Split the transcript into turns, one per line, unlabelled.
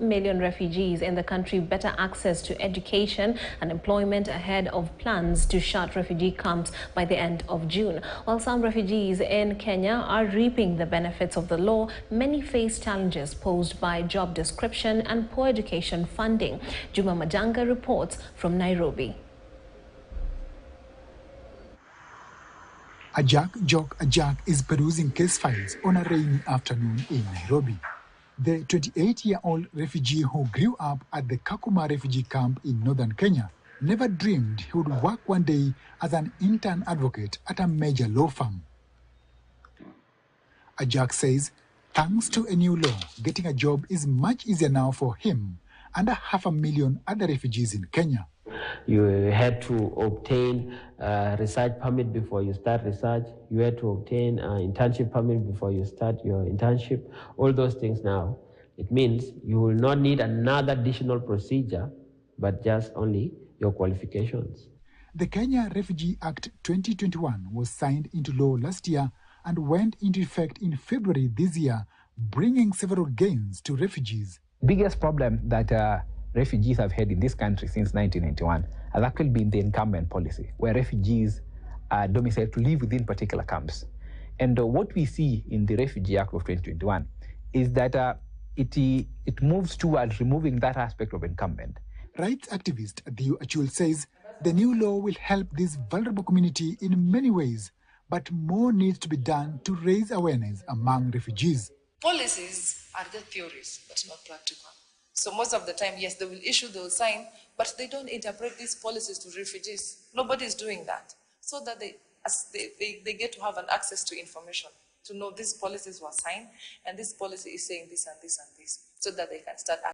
million refugees in the country better access to education and employment ahead of plans to shut refugee camps by the end of June. While some refugees in Kenya are reaping the benefits of the law, many face challenges posed by job description and poor education funding. Juma Majanga reports from Nairobi.
Ajak is perusing case files on a rainy afternoon in Nairobi. The 28-year-old refugee who grew up at the Kakuma refugee camp in northern Kenya never dreamed he would work one day as an intern advocate at a major law firm. Ajak says, thanks to a new law, getting a job is much easier now for him and 500,000 other refugees in Kenya.
You had to obtain a research permit before you start research. You had to obtain an internship permit before you start your internship. All those things now, it means you will not need another additional procedure, but just only your qualifications.
The Kenya Refugee Act 2021 was signed into law last year and went into effect in February this year, bringing several gains to refugees.
Biggest problem that refugees have had in this country since 1991 has actually been the incumbent policy, where refugees are domiciled to live within particular camps. And what we see in the Refugee Act of 2021 is that it moves towards removing that aspect of incumbent.
Rights activist Adhiu Achul says the new law will help this vulnerable community in many ways, but more needs to be done to raise awareness among refugees.
Policies are just theories, but not practical. So most of the time, yes, they will issue, they will sign, but they don't interpret these policies to refugees. Nobody is doing that. So that they get to have an access to information, to know these policies were signed, and this policy is saying this and this and this, so that they can start acting.